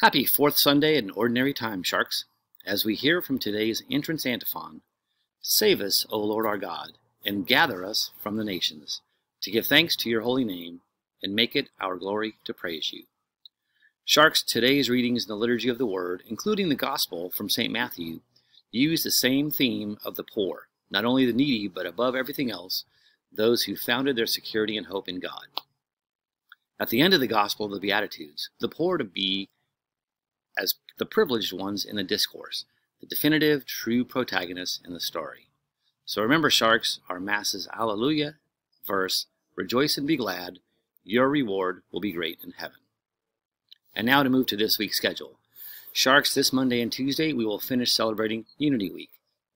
Happy fourth Sunday in Ordinary Time, Sharks. As we hear from today's entrance antiphon, save us, O Lord our God, and gather us from the nations, to give thanks to your holy name, and make it our glory to praise you. Sharks, today's readings in the Liturgy of the Word, including the Gospel from St. Matthew, use the same theme of the poor, not only the needy, but above everything else, those who founded their security and hope in God. At the end of the Gospel of the Beatitudes, the poor to be as the privileged ones in the discourse, the definitive, true protagonists in the story. So remember, Sharks, our Mass's Alleluia verse, rejoice and be glad, your reward will be great in heaven. And now to move to this week's schedule. Sharks, this Monday and Tuesday, we will finish celebrating Unity Week.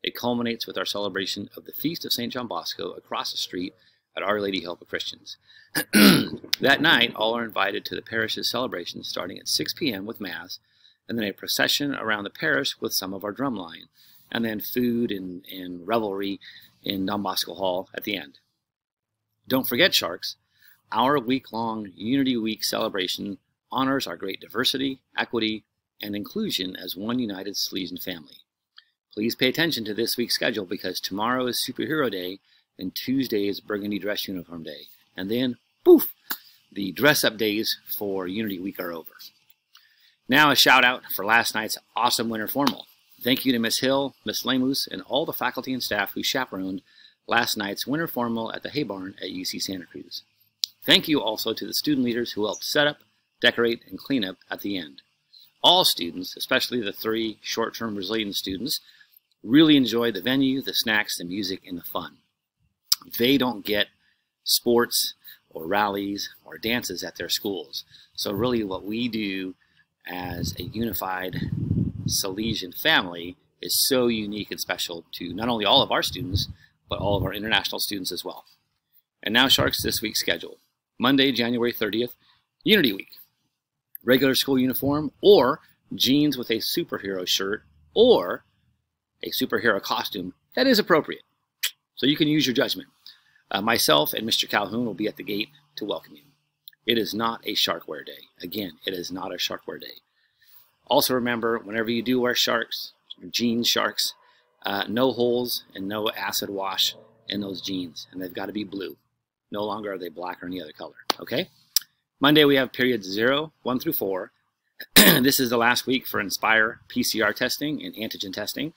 It culminates with our celebration of the Feast of St. John Bosco across the street at Our Lady Help of Christians. That night, all are invited to the parish's celebration starting at 6 p.m. with Mass, and then a procession around the parish with some of our drumline, and then food and revelry in Don Bosco Hall at the end. Don't forget, Sharks, our week-long Unity Week celebration honors our great diversity, equity, and inclusion as one united Salesian family. Please pay attention to this week's schedule because tomorrow is Superhero Day and Tuesday is Burgundy Dress Uniform Day. And then, poof, the dress-up days for Unity Week are over. Now a shout out for last night's awesome winter formal. Thank you to Miss Hill, Miss Lamus, and all the faculty and staff who chaperoned last night's winter formal at the Hay Barn at UC Santa Cruz. Thank you also to the student leaders who helped set up, decorate, and clean up at the end. All students, especially the 3 short-term Brazilian students, really enjoyed the venue, the snacks, the music, and the fun. They don't get sports or rallies or dances at their schools. So really what we do as a unified Salesian family is so unique and special to not only all of our students, but all of our international students as well. And now, Sharks, this week's schedule. Monday, January 30th, Unity Week. Regular school uniform or jeans with a superhero shirt or a superhero costume that is appropriate. So you can use your judgment. Myself and Mr. Calhoun will be at the gate to welcome you. It is not a Sharkware Day. Again, it is not a Sharkware Day. Also remember, whenever you do wear jeans, Sharks, no holes and no acid wash in those jeans. And they've got to be blue. No longer are they black or any other color. Okay? Monday we have periods 0, 1 through 4. This is the last week for Inspire PCR testing and antigen testing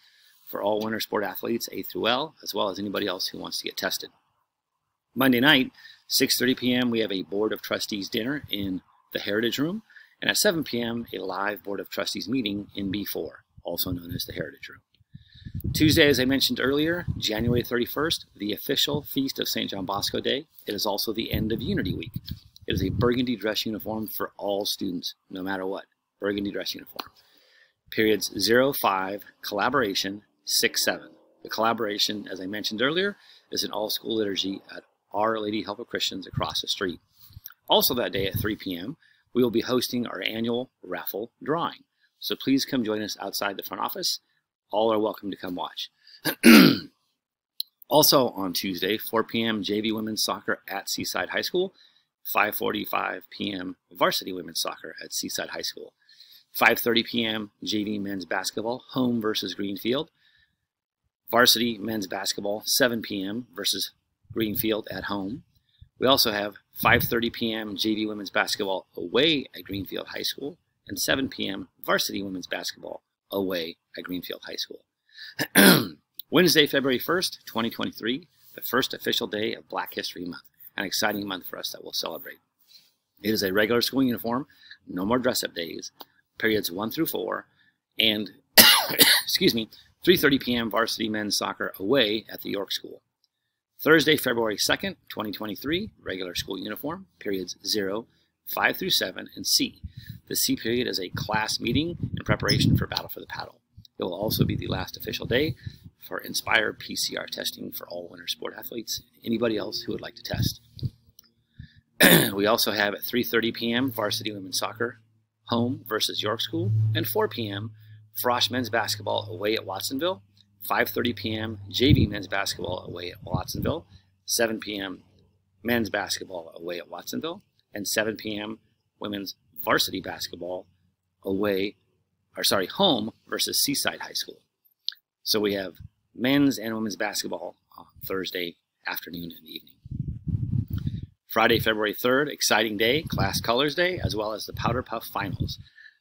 for all winter sport athletes A through L, as well as anybody else who wants to get tested. Monday night, 6:30 p.m., we have a Board of Trustees dinner in the Heritage Room, and at 7 p.m., a live Board of Trustees meeting in B4, also known as the Heritage Room. Tuesday, as I mentioned earlier, January 31st, the official Feast of St. John Bosco Day. It is also the end of Unity Week. It is a burgundy dress uniform for all students, no matter what. Burgundy dress uniform. Periods 0, 5, collaboration, 6, 7. The collaboration, as I mentioned earlier, is an all-school liturgy at Our Lady Help of Christians across the street. Also that day at 3 p.m., we will be hosting our annual raffle drawing. So please come join us outside the front office. All are welcome to come watch. Also on Tuesday, 4 p.m., JV Women's Soccer at Seaside High School. 5:45 p.m. Varsity Women's Soccer at Seaside High School. 5:30 p.m. JV Men's Basketball, home versus Greenfield. Varsity Men's Basketball, 7 p.m. versus Greenfield at home. We also have 5:30 p.m. JV Women's Basketball away at Greenfield High School, and 7 p.m. Varsity Women's Basketball away at Greenfield High School. Wednesday, February 1st, 2023, the first official day of Black History Month. An exciting month for us that we'll celebrate. It is a regular school uniform, no more dress-up days, periods 1 through 4, and, excuse me, 3:30 p.m. Varsity Men's Soccer away at the York School. Thursday, February 2nd, 2023, regular school uniform, periods 0, 5 through 7, and C. The C period is a class meeting in preparation for Battle for the Paddle. It will also be the last official day for Inspire PCR testing for all winter sport athletes, anybody else who would like to test. We also have at 3:30 p.m. Varsity Women's Soccer, home versus York School, and 4 p.m. Frosh Men's Basketball away at Watsonville, 5:30 p.m. JV Men's Basketball away at Watsonville, 7 p.m. Men's Basketball away at Watsonville, and 7 p.m. Women's Varsity Basketball home versus Seaside High School. So we have men's and women's basketball on Thursday afternoon and evening. Friday, February 3rd, exciting day, Class Colors Day, as well as the Powder Puff Finals.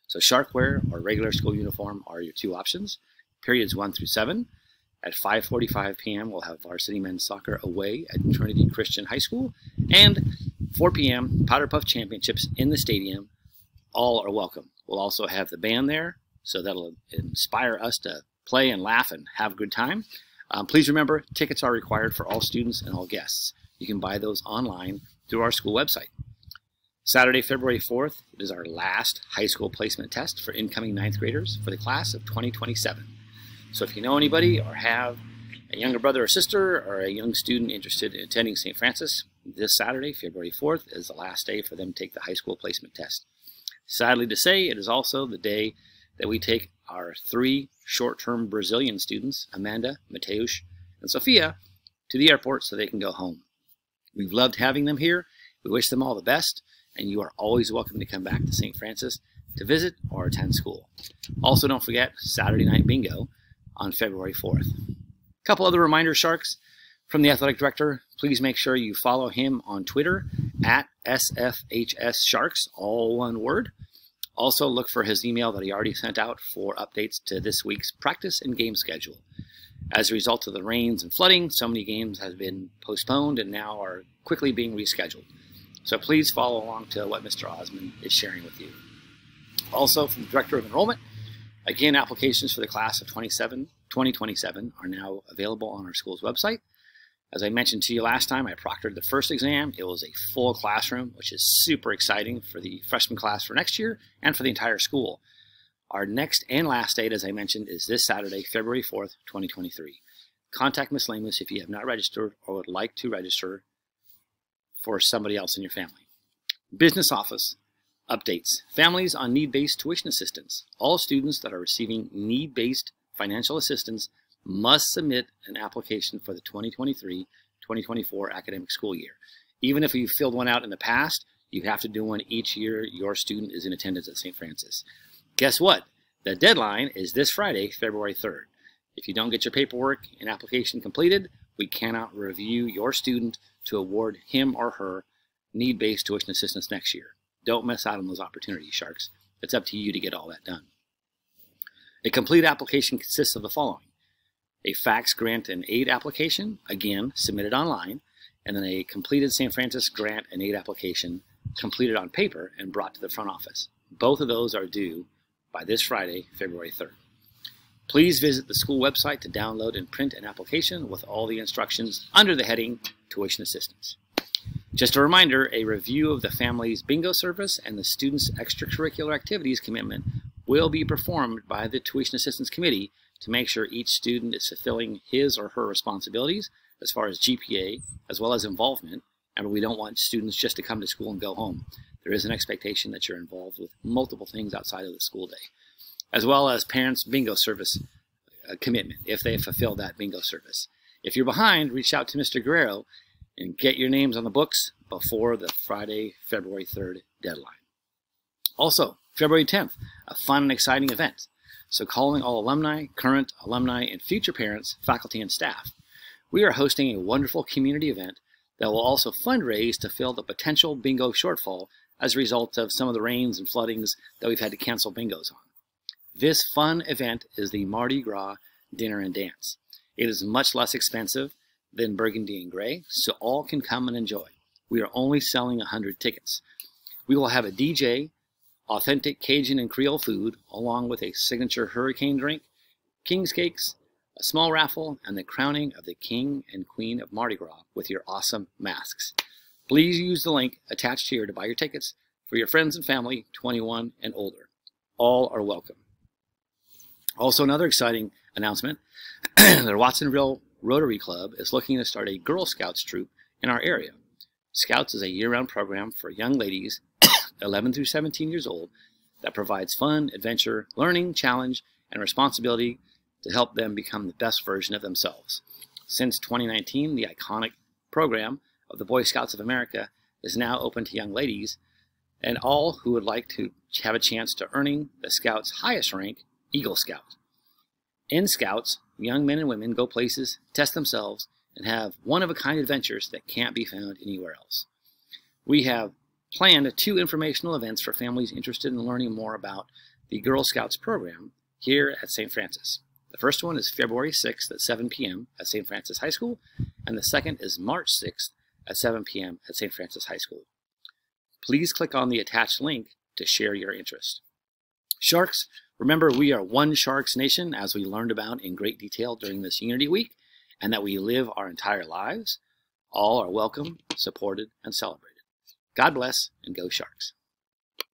So sharkwear or regular school uniform are your two options. Periods 1 through 7. At 5:45 p.m., we'll have varsity men's soccer away at Trinity Christian High School. And 4 p.m., Powder Puff Championships in the stadium. All are welcome. We'll also have the band there, so that'll inspire us to play and laugh and have a good time. Please remember, tickets are required for all students and all guests. You can buy those online through our school website. Saturday, February 4th, it is our last high school placement test for incoming 9th graders for the class of 2027. So if you know anybody or have a younger brother or sister or a young student interested in attending St. Francis, this Saturday, February 4th, is the last day for them to take the high school placement test. Sadly to say, it is also the day that we take our 3 short-term Brazilian students, Amanda, Mateus, and Sophia, to the airport so they can go home. We've loved having them here. We wish them all the best, and you are always welcome to come back to St. Francis to visit or attend school. Also, don't forget Saturday night bingo on February 4th. A couple other reminders, Sharks, from the athletic director. Please make sure you follow him on Twitter at SFHS Sharks, all one word. Also, look for his email that he already sent out for updates to this week's practice and game schedule. As a result of the rains and flooding, so many games have been postponed and now are quickly being rescheduled. So please follow along to what Mr. Osmond is sharing with you. Also, from the Director of Enrollment, again, applications for the class of 2027 are now available on our school's website. As I mentioned to you last time, I proctored the first exam. It was a full classroom, which is super exciting for the freshman class for next year and for the entire school. Our next and last date, as I mentioned, is this Saturday, February 4th, 2023. Contact Ms. Lamus if you have not registered or would like to register for somebody else in your family. Business office updates. Families on need-based tuition assistance. All students that are receiving need-based financial assistance must submit an application for the 2023-2024 academic school year. Even if you've filled one out in the past, you have to do one each year your student is in attendance at St. Francis. Guess what? The deadline is this Friday, February 3rd. If you don't get your paperwork and application completed, we cannot review your student to award him or her need-based tuition assistance next year. Don't miss out on those opportunities, Sharks. It's up to you to get all that done. A complete application consists of the following: a FACTS grant and aid application, again, submitted online, and then a completed St. Francis grant and aid application completed on paper and brought to the front office. Both of those are due by this Friday, February 3rd. Please visit the school website to download and print an application with all the instructions under the heading Tuition Assistance. Just a reminder, a review of the family's bingo service and the student's extracurricular activities commitment will be performed by the Tuition Assistance Committee to make sure each student is fulfilling his or her responsibilities as far as GPA as well as involvement, and we don't want students just to come to school and go home. There is an expectation that you're involved with multiple things outside of the school day, as well as parents' bingo service commitment if they fulfill that bingo service. If you're behind, reach out to Mr. Guerrero and get your names on the books before the Friday, February 3rd deadline. Also, February 10th, a fun and exciting event. So calling all alumni, current alumni, and future parents, faculty, and staff. We are hosting a wonderful community event that will also fundraise to fill the potential bingo shortfall as a result of some of the rains and floodings that we've had to cancel bingos on. This fun event is the Mardi Gras Dinner and Dance. It is much less expensive than Burgundy and Gray, so all can come and enjoy. We are only selling 100 tickets. We will have a DJ, authentic Cajun and Creole food, along with a signature hurricane drink, king's cakes, a small raffle, and the crowning of the King and Queen of Mardi Gras with your awesome masks. Please use the link attached here to buy your tickets for your friends and family 21 and older. All are welcome. Also, another exciting announcement, the Watsonville Rotary Club is looking to start a Girl Scouts troop in our area. Scouts is a year-round program for young ladies 11 through 17 years old that provides fun, adventure, learning, challenge, and responsibility to help them become the best version of themselves. Since 2019, the iconic program of the Boy Scouts of America is now open to young ladies and all who would like to have a chance to earning the Scouts' highest rank, Eagle Scout. In Scouts, young men and women go places, test themselves, and have one-of-a-kind adventures that can't be found anywhere else. We have planned 2 informational events for families interested in learning more about the Girl Scouts program here at St. Francis. The first one is February 6th at 7 p.m. at St. Francis High School, and the second is March 6th at 7 p.m. at St. Francis High School. Please click on the attached link to share your interest. Sharks, remember we are one Sharks nation, as we learned about in great detail during this Unity Week, and that we live our entire lives. All are welcome, supported, and celebrated. God bless, and go Sharks.